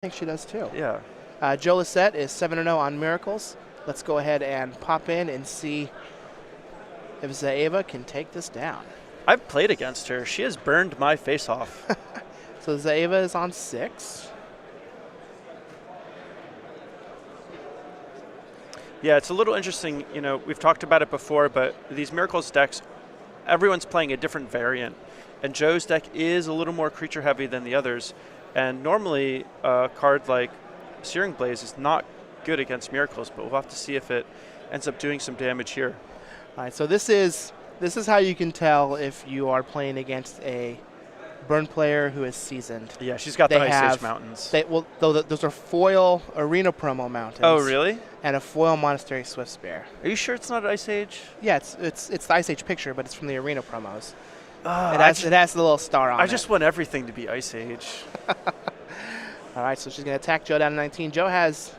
I think she does too. Yeah. Joe Lossett is 7-0 on Miracles. Let's go ahead and pop in and see if Ze'eva can take this down. I've played against her. She has burned my face off. So Ze'eva is on 6. Yeah, it's a little interesting. You know, we've talked about it before, but these Miracles decks, everyone's playing a different variant. And Joe's deck is a little more creature heavy than the others. And normally a card like Searing Blaze is not good against Miracles, but we'll have to see if it ends up doing some damage here. All right, so this is how you can tell if you are playing against a Burn player who is seasoned. Yeah, she's got the Ice Age Mountains. Those are foil Arena Promo Mountains. Oh, really? And a foil Monastery Swiftspear. Are you sure it's not Ice Age? Yeah, it's the Ice Age picture, but it's from the Arena promos. It has the little star on it. I just want everything to be Ice Age. All right, so she's going to attack Joe down to 19. Joe has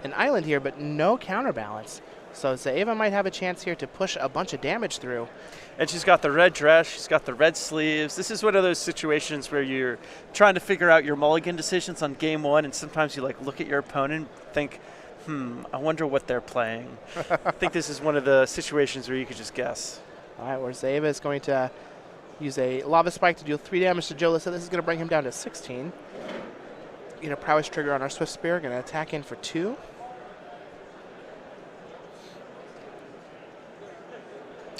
an island here, but no counterbalance. So Ze'eva might have a chance here to push a bunch of damage through. And she's got the red dress. She's got the red sleeves. This is one of those situations where you're trying to figure out your mulligan decisions on game one, and sometimes you look at your opponent and think, I wonder what they're playing. I think this is one of the situations where you could just guess. All right, where Ze'eva is going to use a Lava Spike to deal 3 damage to Joe. So this is going to bring him down to 16. Get a Prowess trigger on our Swiftspear. Going to attack in for 2.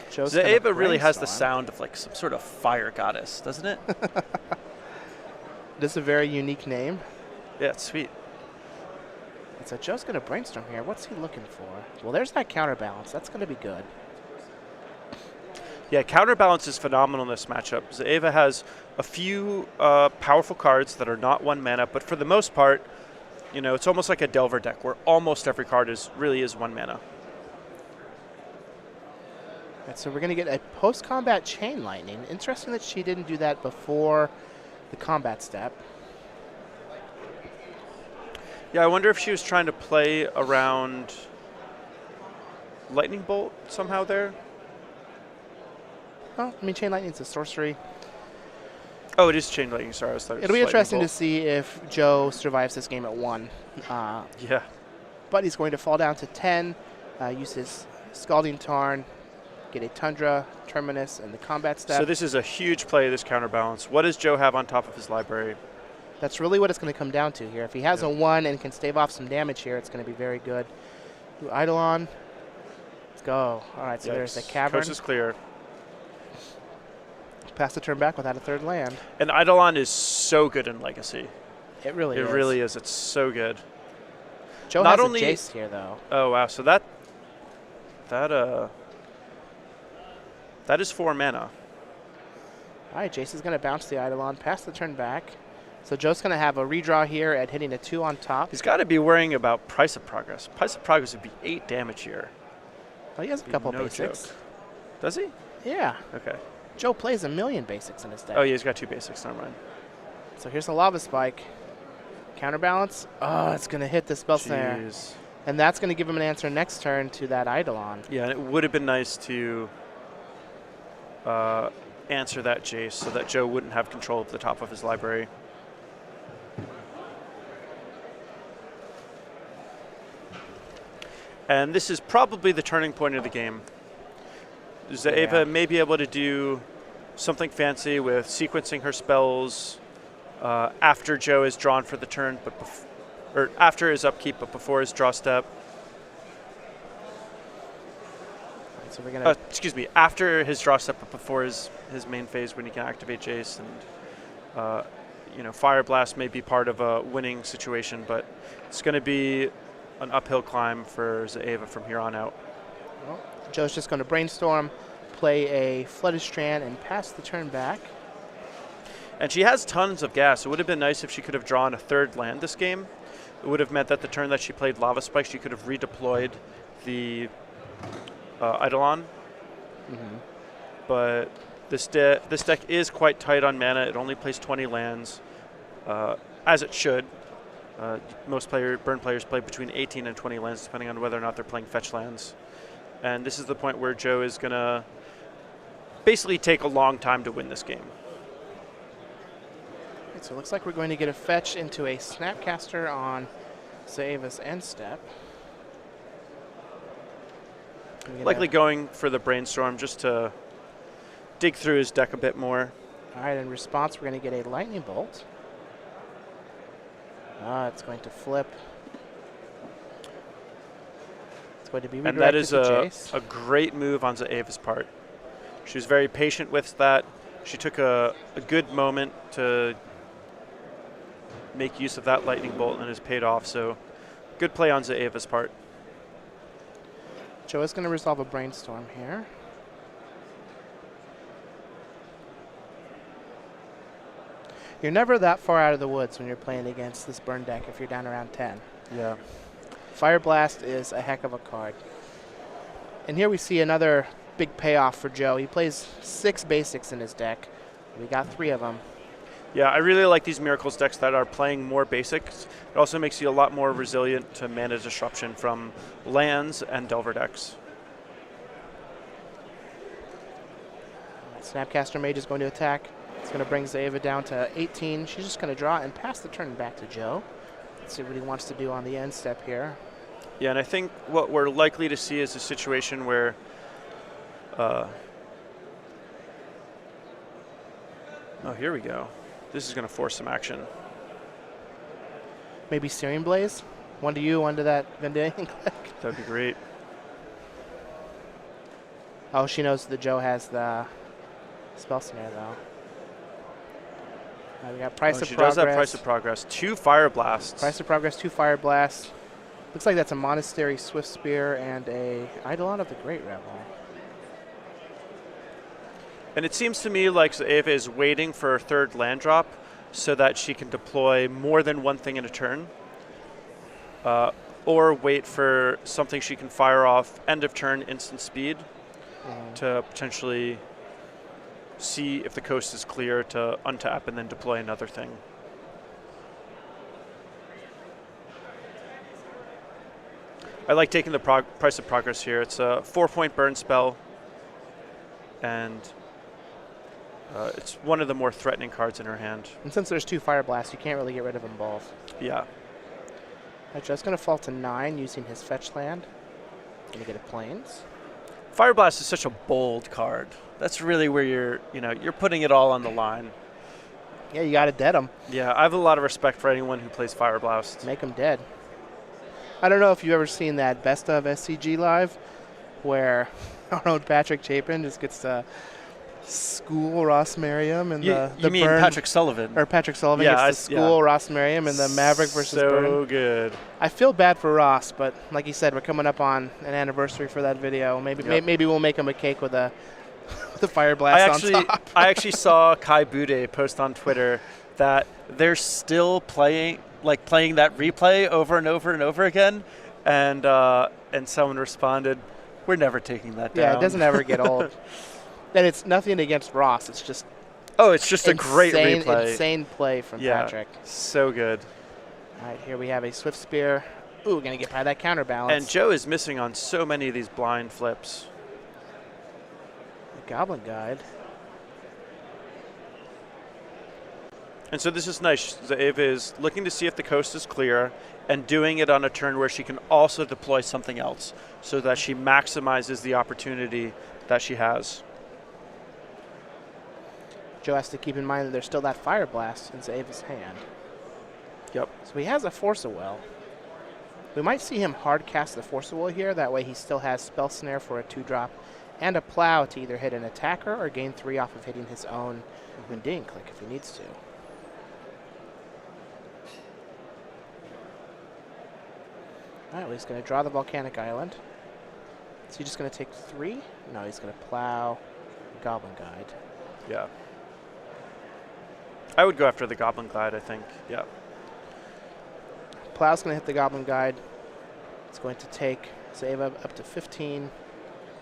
Ze'eva really has the sound of some sort of fire goddess, doesn't it? This is a very unique name. Yeah, it's sweet. And so Joe's going to brainstorm here. What's he looking for? Well, there's that counterbalance. That's going to be good. Yeah, counterbalance is phenomenal in this matchup. Ze'eva has a few powerful cards that are not 1 mana, but for the most part, you know, it's almost like a Delver deck where almost every card really is 1 mana. Right, so we're going to get a post-combat Chain Lightning. Interesting that she didn't do that before the combat step. Yeah, I wonder if she was trying to play around Lightning Bolt somehow there. Well, I mean, Chain Lightning's a sorcery. Oh, it is Chain Lightning. Sorry, I was It'll be interesting to see if Joe survives this game at 1. Yeah. But he's going to fall down to 10, use his Scalding Tarn, get a Tundra, Terminus, and the combat step. So this is a huge play of this counterbalance. What does Joe have on top of his library? That's really what it's going to come down to here. If he has a 1 and can stave off some damage here, it's going to be very good. Do Eidolon. Let's go. All right, so there's the Cavern. Coast is clear. Pass the turn back without a 3rd land. And Eidolon is so good in Legacy. It really is. It really is. It's so good. Joe has a Jace here, though. Oh, wow. So that is 4 mana. All right, Jace is going to bounce the Eidolon, pass the turn back. So Joe's going to have a redraw here at hitting a 2 on top. He's got to be worrying about Price of Progress. Price of Progress would be 8 damage here. Well, he has a couple basics. Joke. Does he? Yeah. Okay. Joe plays a million basics in his deck. Oh, yeah, he's got 2 basics. Never mind. So here's a Lava Spike. Counterbalance. Oh, it's going to hit the Spell Snare. And that's going to give him an answer next turn to that Eidolon. Yeah, and it would have been nice to answer that Jace so that Joe wouldn't have control of the top of his library. And this is probably the turning point of the game. Ze'eva may be able to do something fancy with sequencing her spells after Joe is drawn for the turn, or after his upkeep, but before his draw step. So we're gonna excuse me, after his draw step, but before his main phase when he can activate Jace. And you know, Fire Blast may be part of a winning situation, but it's going to be an uphill climb for Ze'eva from here on out. Well, Joe's just going to brainstorm, play a Flooded Strand, and pass the turn back. And she has tons of gas. It would have been nice if she could have drawn a 3rd land this game. It would have meant that the turn that she played Lava Spike, she could have redeployed the Eidolon. But this deck is quite tight on mana. It only plays 20 lands, as it should. Most Burn players play between 18 and 20 lands, depending on whether or not they're playing fetch lands. And this is the point where Joe is going to basically take a long time to win this game. Right, so it looks like we're going to get a fetch into a Snapcaster on Ze'eva's end step. Likely going for the Brainstorm just to dig through his deck a bit more. All right, in response, we're going to get a Lightning Bolt. It's going to flip. It's going to be redirected and that is to Jace. a great move on Ze'eva's part. She was very patient with that. She took a good moment to make use of that Lightning Bolt and has paid off. So good play on Ze'eva's part. Joe is going to resolve a Brainstorm here. You're never that far out of the woods when you're playing against this burn deck if you're down around 10. Yeah. Fire Blast is a heck of a card. And here we see another big payoff for Joe. He plays 6 basics in his deck. We got 3 of them. Yeah, I really like these Miracles decks that are playing more basics. It also makes you a lot more resilient to mana disruption from lands and Delver decks. Snapcaster Mage is going to attack. It's going to bring Ze'eva down to 18. She's just going to draw and pass the turn back to Joe. Let's see what he wants to do on the end step here. Yeah, and I think what we're likely to see is a situation where oh, here we go. This is going to force some action. Maybe Searing Blaze? One to you, one to that Vending click. That'd be great. Oh, she knows that Joe has the Spell Snare, though. We got Price of she Progress. does have Price of Progress. 2 Fire Blasts. Price of Progress, 2 Fire Blasts. Looks like that's a Monastery Swift Spear and a Eidolon of the Great Rebel. And it seems to me like Ze'eva is waiting for her 3rd land drop so that she can deploy more than one thing in a turn. Or wait for something she can fire off end of turn instant speed to potentially see if the coast is clear to untap and then deploy another thing. I like taking the Price of Progress here. It's a 4-point burn spell, and it's one of the more threatening cards in her hand. And since there's 2 Fire Blasts, you can't really get rid of them both. Yeah. Joe's going to fall to 9 using his fetch land. Going to get a Plains. Fire Blast is such a bold card. That's really where you're putting it all on the line. Yeah, you got to dead him. Yeah, I have a lot of respect for anyone who plays Fire Blast. Make him dead. I don't know if you've ever seen that Best of SCG Live where our own Patrick Chapin just gets to school Ross Merriam and the you mean burn, Patrick Sullivan? Or Patrick Sullivan gets to school Ross Merriam and the Maverick versus Burn. So good. I feel bad for Ross, but like you said, we're coming up on an anniversary for that video. Maybe we'll make him a cake with a Fire Blast on top. I actually saw Kai Bude post on Twitter that they're still playing that replay over and over and over again, and someone responded, "We're never taking that down." Yeah, it doesn't ever get old. And it's nothing against Ross. It's just it's just a great replay. Insane play from Patrick. So good. All right, here we have a Swift Spear. Ooh, we're going to get by that counterbalance. And Joe is missing on so many of these blind flips. The Goblin Guide. And so this is nice. Ze'eva is looking to see if the coast is clear and doing it on a turn where she can also deploy something else so that she maximizes the opportunity that she has. Joe has to keep in mind that there's still that Fire Blast in Ze'eva's hand. Yep. So he has a Force of Will. We might see him hard cast the Force of Will here. That way he still has Spell Snare for a 2-drop and a Plow to either hit an attacker or gain 3 off of hitting his own Vending click if he needs to. All right, well, he's going to draw the Volcanic Island. Is he just going to take 3? No, he's going to Plow Goblin Guide. Yeah. I would go after the Goblin Glide, I think. Yeah. Plow's going to hit the Goblin Guide. It's going to take Ze'eva up to 15.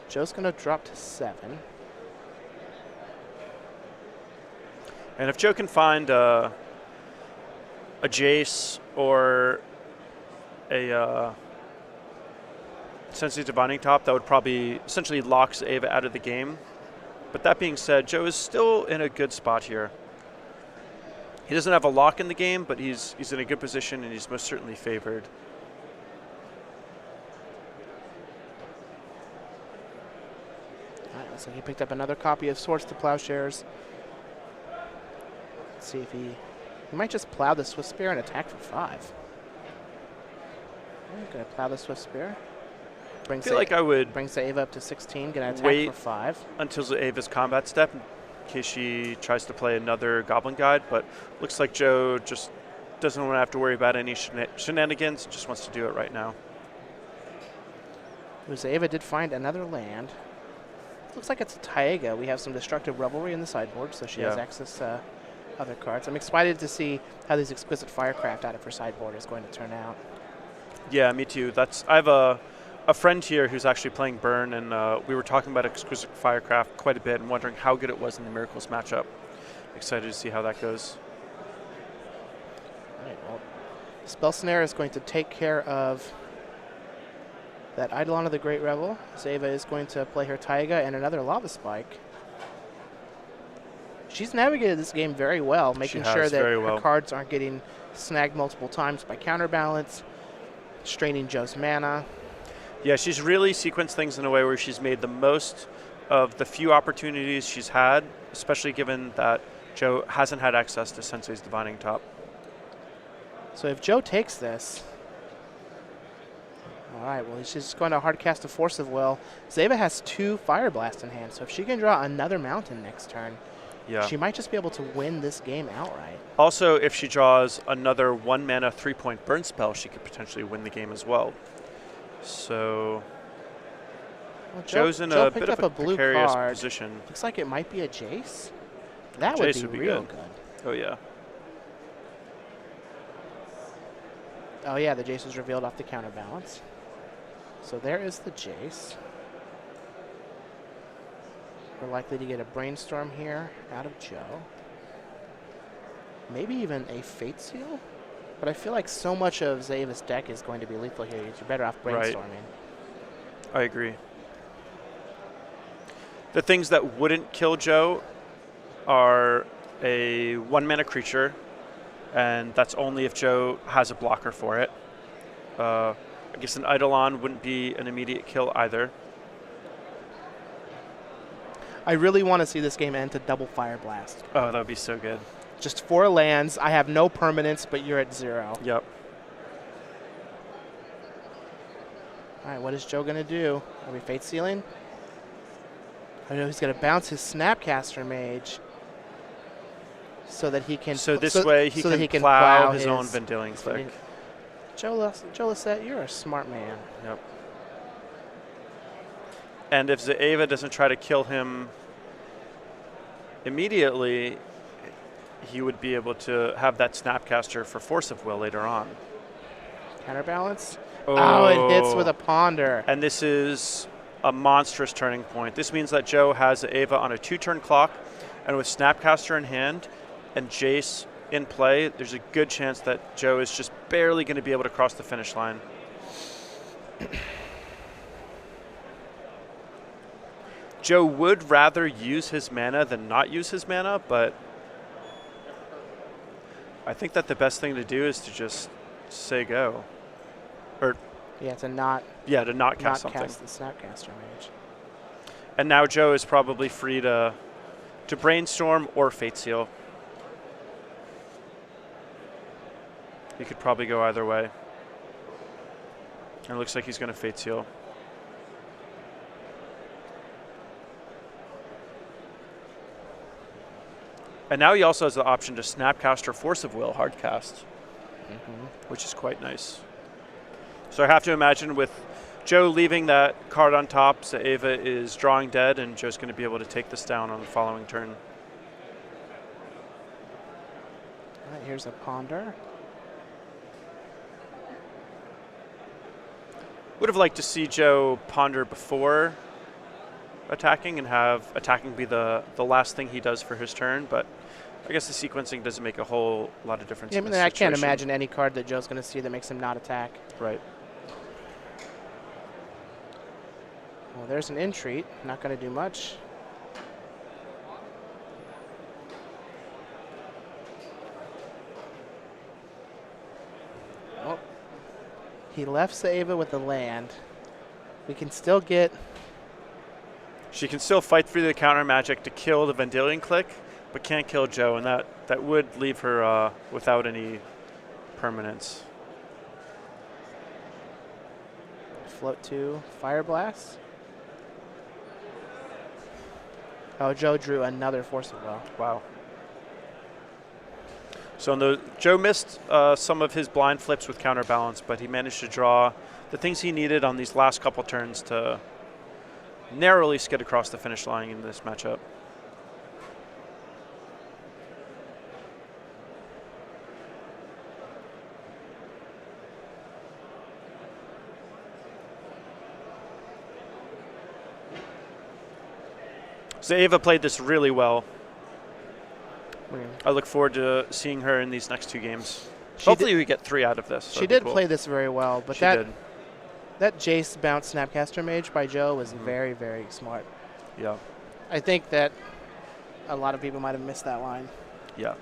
Joe's going to drop to 7. And if Joe can find a Jace or a Sensitive Divining Top, that would probably essentially lock Ze'eva out of the game. But that being said, Joe is still in a good spot here. He doesn't have a lock in the game, but he's in a good position, and he's most certainly favored. All right, looks like he picked up another copy of Swords to Plowshares. Let's see if he might just plow the Swift Spear and attack for 5. Going to plow the Swift Spear. I feel like I would bring Ze'eva up to 16, going to attack wait for 5. until Ze'eva's combat step in case she tries to play another Goblin Guide, but looks like Joe just doesn't want to have to worry about any shenanigans, just wants to do it right now. Ze'eva did find another land. Looks like it's a Taiga. We have some Destructive Revelry in the sideboard, so she has access to other cards. I'm excited to see how this Exquisite Firecraft out of her sideboard is going to turn out. Yeah, me too. I have a friend here who's actually playing Burn, and we were talking about Exquisite Firecraft quite a bit and wondering how good it was in the Miracles matchup. Excited to see how that goes. All right, well, Spell Snare is going to take care of that Eidolon of the Great Revel. Ze'eva is going to play her Taiga and another Lava Spike. She's navigated this game very well, making sure that her cards aren't getting snagged multiple times by counterbalance, straining Joe's mana. Yeah, she's really sequenced things in a way where she's made the most of the few opportunities she's had, especially given that Joe hasn't had access to Sensei's Divining Top. So if Joe takes this, all right, well, she's going to hard cast a Force of Will. Ze'eva has 2 Fire Blast in hand, so if she can draw another mountain next turn, she might just be able to win this game outright. Also, if she draws another 1-mana 3-point burn spell, she could potentially win the game as well. So Joe's in a bit of a precarious position. Looks like it might be a Jace. That would be real good. Oh, yeah. Oh, yeah, the Jace was revealed off the counterbalance. So there is the Jace. We're likely to get a Brainstorm here out of Joe. Maybe even a Fate Seal? But I feel like so much of Ze'eva's deck is going to be lethal here. You're better off brainstorming. Right. I agree. The things that wouldn't kill Joe are a 1-mana creature, and that's only if Joe has a blocker for it. I guess an Eidolon wouldn't be an immediate kill either. I really want to see this game end to double Fire Blast. Oh, that would be so good. Just 4 lands. I have no permanence, but you're at 0. Yep. All right, what is Joe going to do? Are we Fate Sealing? I know he's going to bounce his Snapcaster Mage so that he can... So this way he can plow his own Vendilion Clique. Joe Lossett, you're a smart man. Yep. And if Ze'eva doesn't try to kill him immediately, he would be able to have that Snapcaster for Force of Will later on. Counterbalance? Oh, it hits with a Ponder. And this is a monstrous turning point. This means that Joe has Ze'eva on a 2-turn clock, and with Snapcaster in hand and Jace in play, there's a good chance that Joe is just barely going to be able to cross the finish line. Joe would rather use his mana than not use his mana, but I think that the best thing to do is to just say go. Or to not cast something. Cast the Snapcaster Mage. And now Joe is probably free to Brainstorm or Fate Seal. He could probably go either way. And it looks like he's going to Fate Seal. And now he also has the option to Snapcaster Force of Will hardcast, which is quite nice. So I have to imagine with Joe leaving that card on top, Ze'eva is drawing dead, and Joe's going to be able to take this down on the following turn. All right, here's a Ponder. Would have liked to see Joe ponder before attacking and have attacking be the last thing he does for his turn, but I guess the sequencing doesn't make a whole lot of difference. Yeah, I can't imagine any card that Joe's going to see that makes him not attack. Right. Well, there's an Entreat. Not going to do much. He left Ze'eva with the land. We can still get... She can still fight through the counter magic to kill the Vendilion Click, but can't kill Joe, and that would leave her without any permanence. Float 2, Fire Blast. Oh, Joe drew another Force of Will. Wow. So Joe missed some of his blind flips with counterbalance, but he managed to draw the things he needed on these last couple turns to narrowly skid across the finish line in this matchup. Ze'eva played this really well. I look forward to seeing her in these next 2 games. Hopefully we get 3 out of this. She did play this very well, but she did. That Jace bounce Snapcaster Mage by Joe was very, very smart. Yeah. I think that a lot of people might have missed that line. Yeah.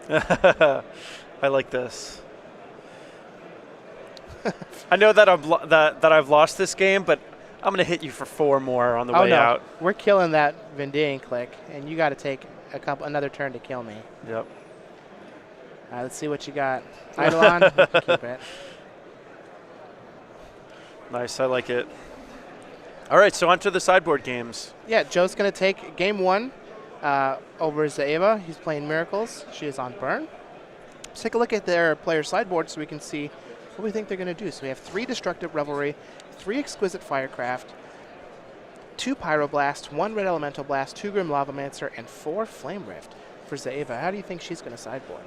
I like this. I know that I've lost this game, but I'm going to hit you for 4 more on the way out. We're killing that Vendilion Click, and you got to take another turn to kill me. Yep. All right, let's see what you got. Eidolon, you can keep it. Nice, I like it. All right, so on to the sideboard games. Yeah, Joe's going to take game 1 over Ze'eva. He's playing Miracles. She is on burn. Let's take a look at their player sideboard so we can see what we think they're going to do. So we have 3 Destructive Revelry, 3 Exquisite Firecraft, 2 Pyroblast, 1 Red Elemental Blast, 2 Grim Lavamancer, and 4 Flame Rift for Ze'eva. How do you think she's going to sideboard?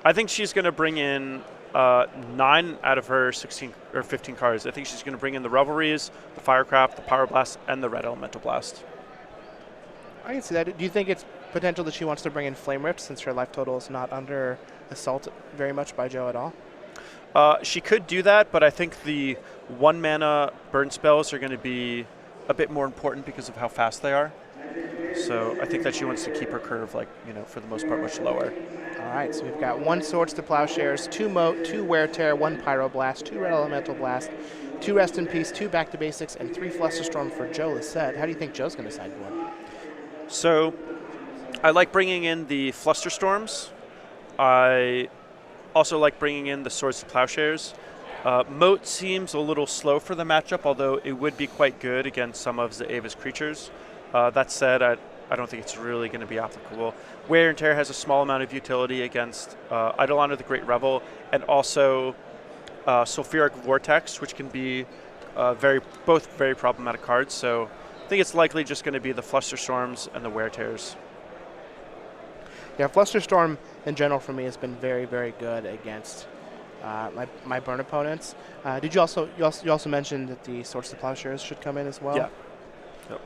I think she's going to bring in 9 out of her 16 or 15 cards. I think she's going to bring in the Revelries, the Firecraft, the Pyroblast, and the Red Elemental Blast. I can see that. Do you think it's potential that she wants to bring in Flame Rift since her life total is not under assault very much by Joe at all? She could do that, but I think the 1 mana burn spells are going to be a bit more important because of how fast they are. So I think that she wants to keep her curve, for the most part, much lower. All right, so we've got 1 Swords to Plowshares, 2 Moat, 2 Wear Tear, 1 Pyroblast, 2 Red Elemental Blast, 2 Rest in Peace, 2 Back to Basics, and 3 Flusterstorm for Joe Lossett. How do you think Joe's going to sideboard? So I like bringing in the Flusterstorms. I also like bringing in the Swords to Plowshares. Moat seems a little slow for the matchup, although it would be quite good against some of Ze'eva's creatures. That said, I don't think it's really going to be applicable. Wear and Tear has a small amount of utility against Eidolon of the Great Revel, and also Sulfuric Vortex, which can be both very problematic cards. So I think it's likely just going to be the Flusterstorms and the Wear Tears. Yeah, Flusterstorm in general for me has been very, very good against my burn opponents. Did you also mention that the Swords to Plowshares should come in as well? Yeah. Yep.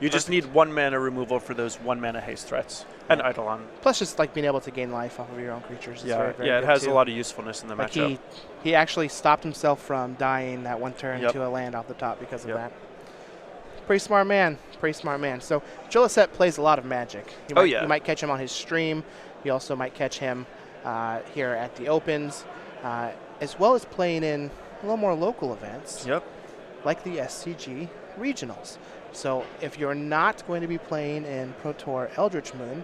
You just need 1 mana removal for those 1 mana haste threats, and Eidolon. Plus, just being able to gain life off of your own creatures. Is very, very it good has too. a lot of usefulness in the matchup. He actually stopped himself from dying that 1 turn to a land off the top because of that. Pretty smart man. Pretty smart man. So Joe Lossett plays a lot of Magic. You might catch him on his stream. You also might catch him here at the Opens, as well as playing in a little more local events. Yep. Like the SCG Regionals. So if you're not going to be playing in Pro Tour Eldritch Moon,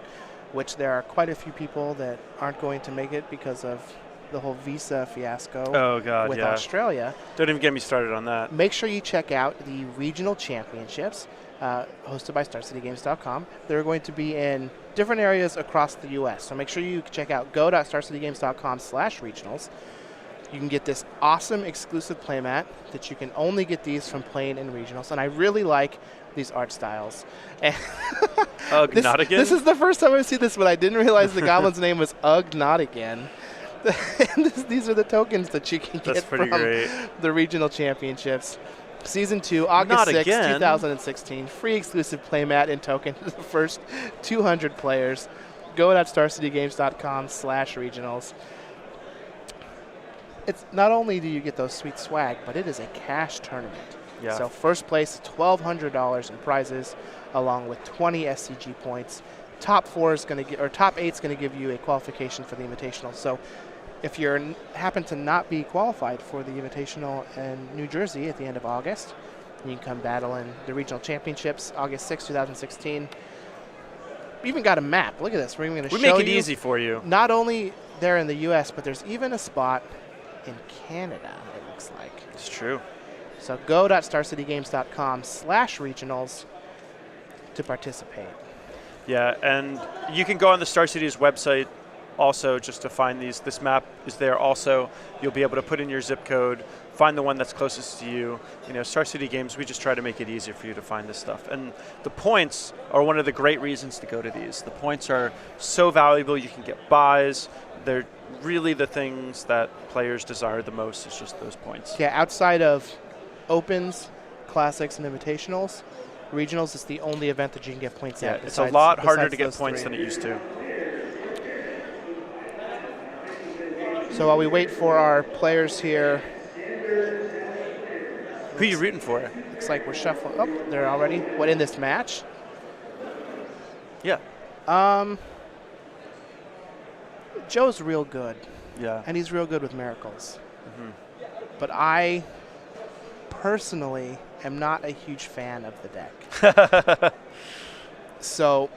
which there are quite a few people that aren't going to make it because of the whole visa fiasco with Australia. Don't even get me started on that. Make sure you check out the regional championships hosted by StarCityGames.com. They're going to be in different areas across the U.S. So make sure you check out go.starcitygames.com/regionals. You can get this awesome exclusive playmat that you can only get these from playing in regionals. And I really like these art styles. Not again? This is the first time I've seen this, but I didn't realize the goblin's name was Not Again. These are the tokens that you can get from the regional championships. Season 2, August 6, 2016. Free exclusive playmat and token to the first 200 players. Go.starcitygames.com/regionals. It's not only do you get those sweet swag, but it is a cash tournament. Yeah. So first place, $1,200 in prizes, along with 20 SCG points. Top 8 is going to give you a qualification for the Invitational. So if you happen to not be qualified for the Invitational in New Jersey at the end of August, you can come battle in the regional championships, August 6, 2016. We even got a map. Look at this. We're even going to show you. We make it easy for you. Not only there in the U.S., but there's even a spot in Canada, it looks like. It's true. So go.starcitygames.com/regionals to participate. Yeah, and you can go on the Star City's website also just to find these. This map is there also. You'll be able to put in your zip code, find the one that's closest to you. You know, Star City Games, we just try to make it easier for you to find this stuff. And the points are one of the great reasons to go to these. The points are so valuable. You can get buys. They're really the things that players desire the most, is just those points. Yeah, outside of Opens, Classics, and Invitationals, Regionals is the only event that you can get points at. It's a lot harder to get points than it used to. So while we wait for our players here, who are you rooting for? Looks like we're shuffling. Oh, they're already. What, in this match? Yeah. Joe's real good. Yeah. And he's real good with miracles. Mm-hmm. But I personally am not a huge fan of the deck. So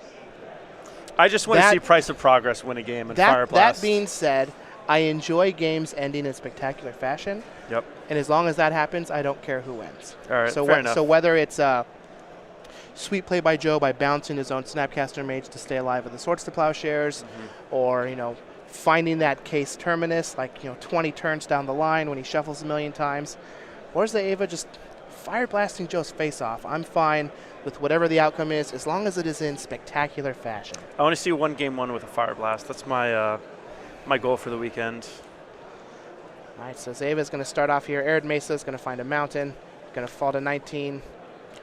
I just want to see Price of Progress win a game and Fire Blast. That being said, I enjoy games ending in spectacular fashion. Yep. And as long as that happens, I don't care who wins. All right, so fair enough. So whether it's a sweet play by Joe by bouncing his own Snapcaster Mage to stay alive with the Swords to Plowshares, or, you know, finding that case terminus, like, you know, 20 turns down the line when he shuffles a million times, or is Ze'eva just fire blasting Joe's face off? I'm fine with whatever the outcome is, as long as it is in spectacular fashion. I want to see one game won with a Fire Blast. That's my my goal for the weekend. All right, so Ze'eva's going to start off here. Arid Mesa is going to find a mountain, going to fall to 19.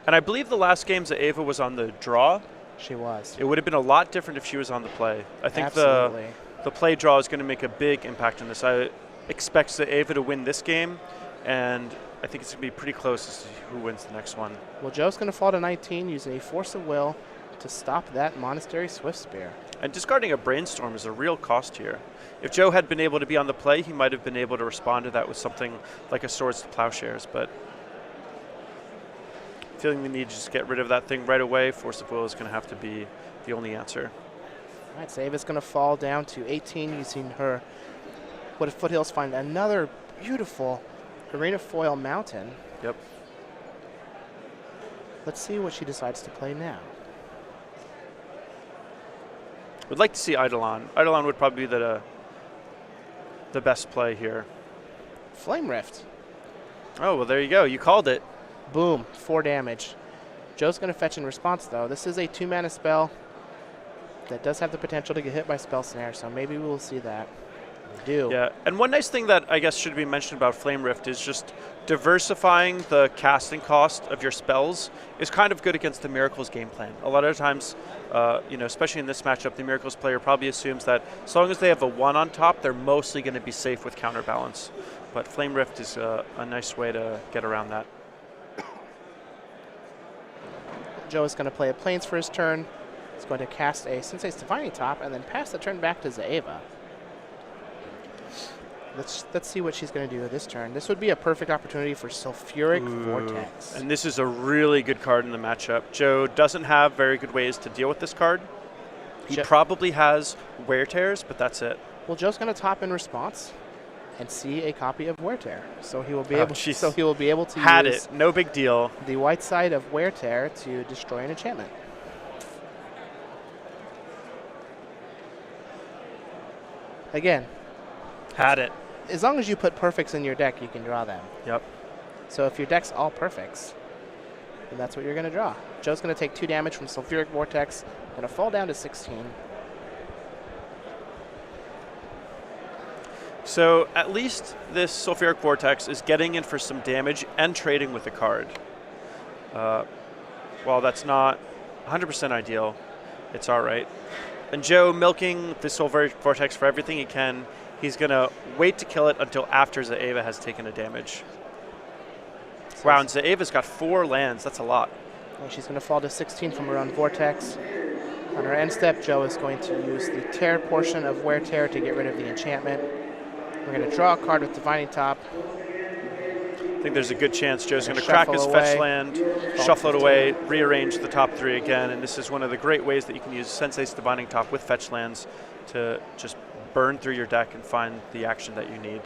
And I believe the last game Ze'eva was on the draw. She was. It would have been a lot different if she was on the play. I think Absolutely. the play draw is going to make a big impact on this. I expect Ze'eva to win this game, and I think it's going to be pretty close as to who wins the next one. Well, Joe's going to fall to 19 using a Force of Will to stop that Monastery Swift Spear. And discarding a Brainstorm is a real cost here. If Joe had been able to be on the play, he might have been able to respond to that with something like a Swords to Plowshares, but feeling the need to just get rid of that thing right away, Force of Will is going to have to be the only answer. All right, Ze'eva's going to fall down to 18 using her What if Foothills find another beautiful Arena Foil Mountain. Yep. Let's see what she decides to play now. Would like to see Eidolon. Eidolon would probably be the best play here. Flame Rift. Oh, well, there you go. You called it. Boom, 4 damage. Joe's going to fetch in response, though. This is a 2-mana spell that does have the potential to get hit by Spell Snare, so maybe we will see that. We do. Yeah, and one nice thing that I guess should be mentioned about Flame Rift is just diversifying the casting cost of your spells is kind of good against the Miracles game plan. A lot of times, especially in this matchup, the Miracles player probably assumes that as long as they have a 1 on top, they're mostly going to be safe with counterbalance. But Flame Rift is a nice way to get around that. Joe is going to play a Plains for his turn. He's going to cast a Sensei's Defining Top and then pass the turn back to Ze'eva. Let's see what she's going to do this turn. This would be a perfect opportunity for Sulfuric Vortex. And this is a really good card in the matchup. Joe doesn't have very good ways to deal with this card. He probably has Wear Tears, but that's it. Well, Joe's going to top in response and see a copy of Wear Tear. So he will be able to use no big deal. The white side of Wear Tear to destroy an enchantment. Again, had it. As long as you put perfects in your deck, you can draw them. Yep. So if your deck's all perfects, then that's what you're going to draw. Joe's going to take 2 damage from Sulfuric Vortex, going to fall down to 16. So at least this Sulfuric Vortex is getting in for some damage and trading with the card. While that's not 100% ideal, it's all right. And Joe milking the Sulfuric Vortex for everything he can. He's going to wait to kill it until after Ze'eva has taken a damage. So wow, and Ze'eva's got 4 lands. That's a lot. And she's going to fall to 16 from her own Vortex. On her end step, Joe is going to use the Tear portion of Wear Tear to get rid of the enchantment. We're going to draw a card with Divining Top. I think there's a good chance Joe's going to crack his shuffle fetch away. land, shuffle it away, rearrange the top 3 again, and this is one of the great ways that you can use Sensei's Divining Top with fetch lands to just burn through your deck and find the action that you need.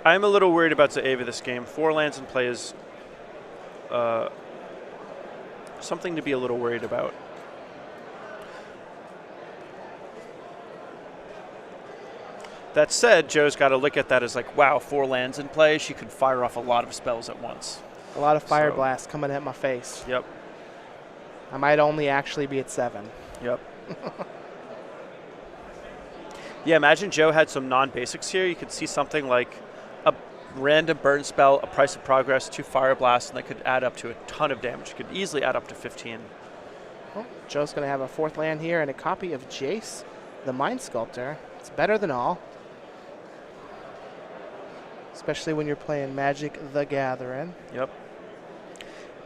I'm a little worried about Ze'eva this game. 4 lands in play is something to be a little worried about. That said, Joe's got to look at that as like, wow, 4 lands in play. She could fire off a lot of spells at once. A lot of Fire Blast coming at my face. Yep. I might only actually be at 7. Yep. Yeah, imagine Joe had some non-basics here. You could see something like a random burn spell, a Price of Progress, 2 Fire Blasts, and that could add up to a ton of damage. It could easily add up to 15. Well, Joe's going to have a 4th land here and a copy of Jace, the Mind Sculptor. It's better than all. Especially when you're playing Magic the Gathering. Yep.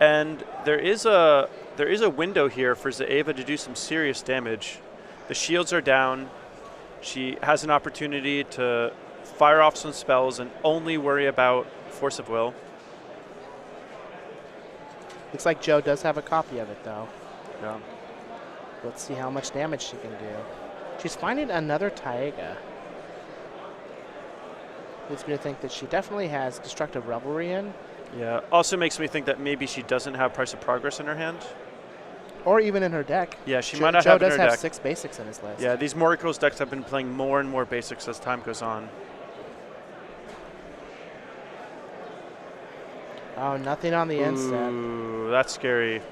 And there is a window here for Ze'eva to do some serious damage. The shields are down. She has an opportunity to fire off some spells and only worry about Force of Will. Looks like Joe does have a copy of it, though. Yeah. Let's see how much damage she can do. She's finding another Taiga. Leads me to think that she definitely has Destructive Revelry in. Yeah. Also makes me think that maybe she doesn't have Price of Progress in her hand. Or even in her deck. Yeah, she might not Joe have it in does her have deck. 6 basics in his list. Yeah, these Moracles decks have been playing more and more basics as time goes on. Oh, nothing on the end step. Ooh, that's scary.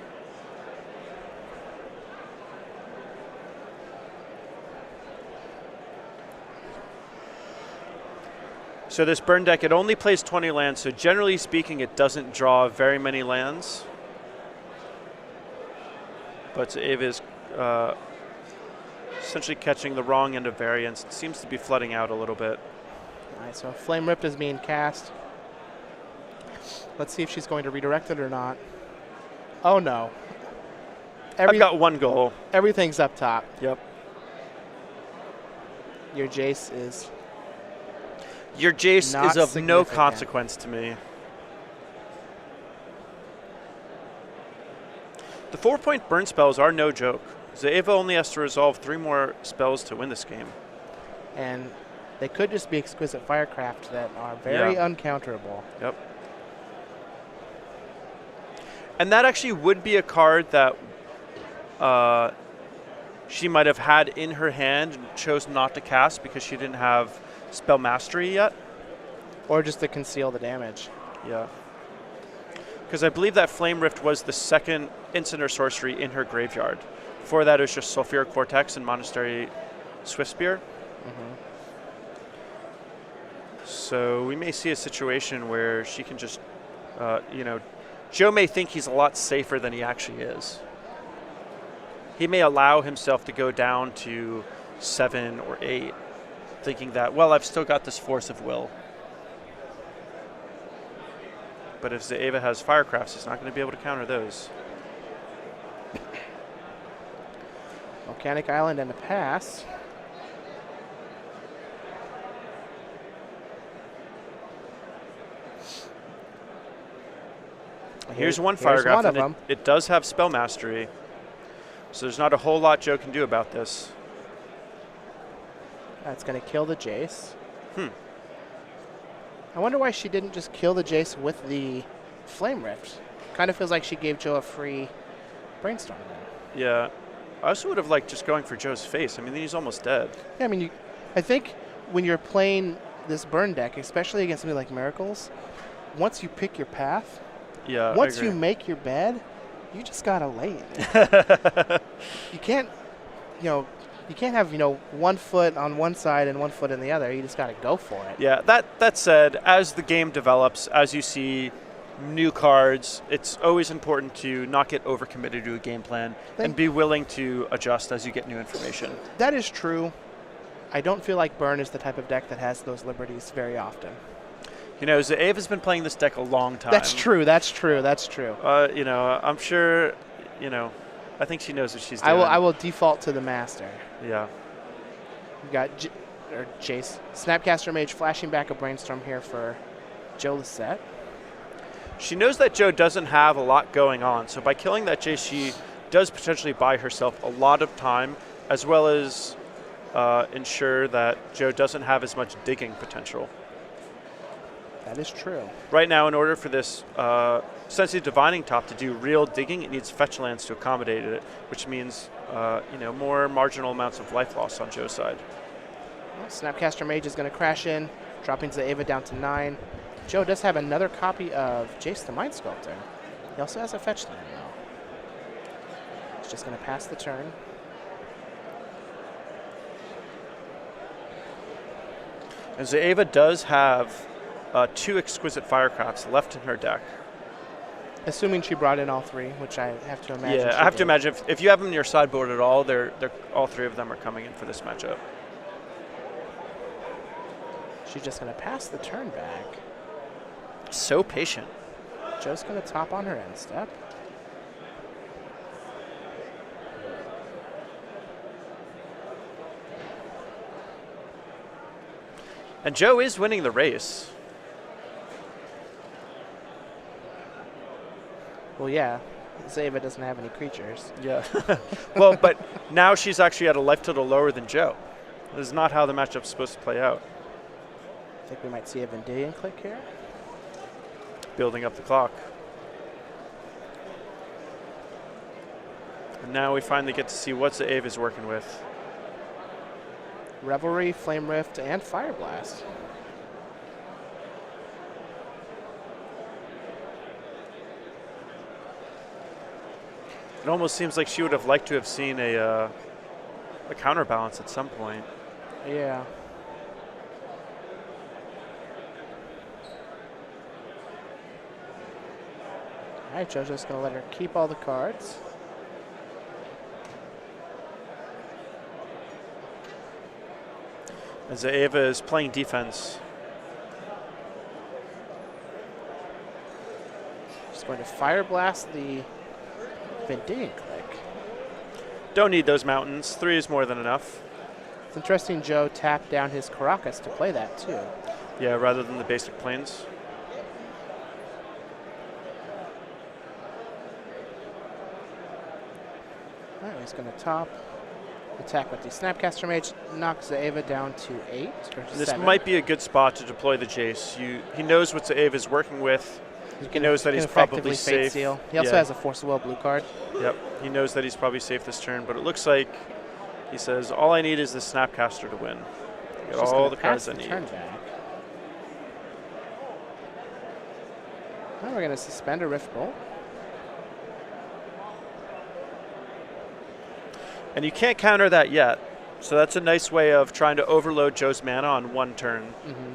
So this burn deck, it only plays 20 lands, so generally speaking, it doesn't draw very many lands. But Ze'eva is essentially catching the wrong end of variance. It seems to be flooding out a little bit. All right, so Flame Rift is being cast. Let's see if she's going to redirect it or not. Oh, no. I've got one goal. Everything's up top. Yep. Your Jace is... Your Jace Not is of no significant. consequence to me. The 4-point burn spells are no joke. Ze'eva only has to resolve 3 more spells to win this game. And they could just be exquisite Firecraft that are very uncounterable. Yep. And that actually would be a card that she might have had in her hand and chose not to cast because she didn't have Spell Mastery yet. Or just to conceal the damage. Yeah. Because I believe that Flame Rift was the 2nd instant or sorcery in her graveyard. Before that, it was just Sulfuric Vortex and Monastery Swiftspear. So we may see a situation where she can just, Joe may think he's a lot safer than he actually is. He may allow himself to go down to 7 or 8, thinking that, well, I've still got this Force of Will. But if Ze'eva has Firecrafts, he's not going to be able to counter those. Volcanic Island and a pass. Here's one Here's Firecraft, one of and them. it does have Spell Mastery. So there's not a whole lot Joe can do about this. That's going to kill the Jace. I wonder why she didn't just kill the Jace with the Flame Rift. Kind of feels like she gave Joe a free Brainstorm then. Yeah. I also would have liked just going for Joe's face. I mean, he's almost dead. Yeah, I mean, I think when you're playing this burn deck, especially against something like Miracles, once you pick your path, Yeah. once I agree. you make your bed, you just gotta lay it. You can't, you can't have 1 foot on one side and 1 foot in the other. You just gotta go for it. Yeah. That said, as the game develops, as you see new cards, it's always important to not get overcommitted to a game plan and be willing to adjust as you get new information. That is true. I don't feel like Burn is the type of deck that has those liberties very often. Ze'eva's been playing this deck a long time. That's true. That's true. That's true. I'm sure, I think she knows what she's I doing. will default to the master. Yeah. We've got Jace. Snapcaster Mage flashing back a Brainstorm here for Joe Lossett. She knows that Joe doesn't have a lot going on, so by killing that Jace, she does potentially buy herself a lot of time, as well as ensure that Joe doesn't have as much digging potential. That is true. Right now, in order for this Sensitive Divining Top to do real digging, it needs fetch lands to accommodate it, which means more marginal amounts of life loss on Joe's side. Well, Snapcaster Mage is going to crash in, dropping Ze'eva down to 9. Joe does have another copy of Jace the Mind Sculptor. He also has a fetch land, though. He's just going to pass the turn. And Ze'eva does have 2 Exquisite Firecrafts left in her deck. Assuming she brought in all 3, which I have to imagine. Yeah, I have to imagine if you have them in your sideboard at all, they're all 3 of them are coming in for this matchup. She's just going to pass the turn back. So patient. Joe's going to top on her end step. And Joe is winning the race. Well, yeah. Ze'eva doesn't have any creatures. Yeah. Well, but now she's actually at a life total lower than Joe. This is not how the matchup's supposed to play out. I think we might see a Vendilion click here. Building up the clock. And now we finally get to see what Ze'eva's working with. Revelry, Flame Rift, and Fire Blast. It almost seems like she would have liked to have seen a counterbalance at some point. Yeah. All right, Joe's just going to let her keep all the cards. And Ze'eva is playing defense. She's going to Fire Blast the Vendilion click. Don't need those mountains. 3 is more than enough. It's interesting Joe tapped down his Caracas to play that too. Yeah, rather than the basic planes. All right, he's going to top. Attack with the Snapcaster Mage, knocks Ze'eva down to 8 or This 7. might be a good spot to deploy the Jace. He knows what Ze'eva's working with. He knows that he's effectively probably Fate safe. Seal. He also has a Force of Will blue card. Yep, he knows that he's probably safe this turn, but it looks like he says, all I need is the Snapcaster to win. Get all the cards I need. Turn back. Now we're going to suspend a Rift Bolt. And you can't counter that yet. So that's a nice way of trying to overload Joe's mana on one turn. Mm-hmm.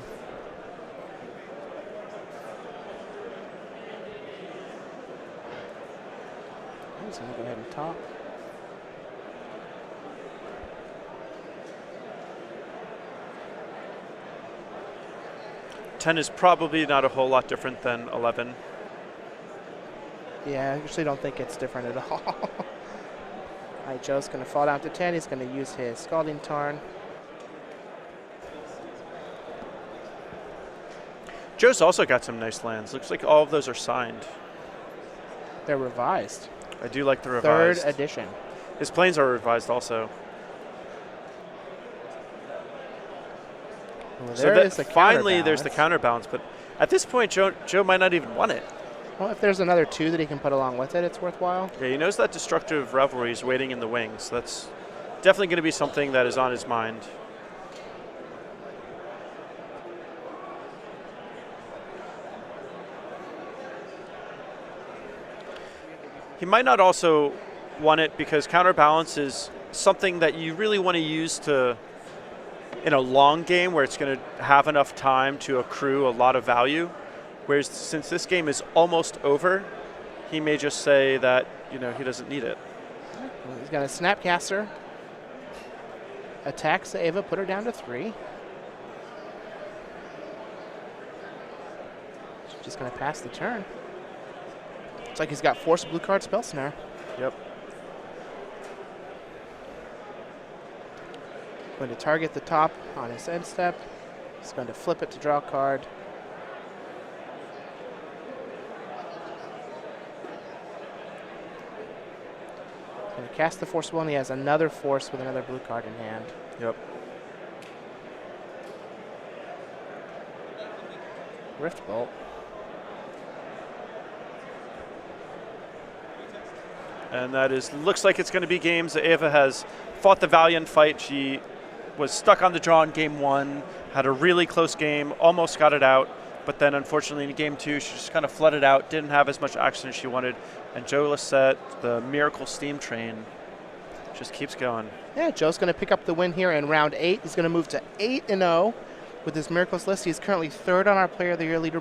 I'm just going to go ahead and top. Ten is probably not a whole lot different than 11. Yeah, I actually don't think it's different at all. All right, Joe's going to fall down to 10. He's going to use his Scalding Tarn. Joe's also got some nice lands. Looks like all of those are signed. They're revised. I do like the revised. 3rd edition. His planes are revised also. Well, So there that is the finally there's the counterbalance. counterbalance, but at this point Joe might not even want it. Well, if there's another 2 that he can put along with it, it's worthwhile. Yeah, he knows that Destructive Revelry is waiting in the wings. That's definitely going to be something that is on his mind. He might not also want it because counterbalance is something that you really want to use to in a long game where it's going to have enough time to accrue a lot of value. Whereas since this game is almost over, he may just say that, he doesn't need it. He's got a Snapcaster. Attacks Ze'eva, put her down to 3. She's just going to pass the turn. Looks like he's got Force Blue Card Spell Snare. Yep. Going to target the top on his end step. He's going to flip it to draw a card. He's going to cast the Force Will, and he has another Force with another blue card in hand. Yep. Rift Bolt. And that looks like it's going to be game. Ze'eva has fought the valiant fight. She was stuck on the draw in game 1, had a really close game, almost got it out, but then unfortunately in game 2 she just kind of flooded out, didn't have as much action as she wanted, and Joe Lossett, the miracle steam train, just keeps going. Yeah, Joe's going to pick up the win here in round 8. He's going to move to 8-0 with his Miracles list. He's currently 3rd on our Player of the Year leaderboard.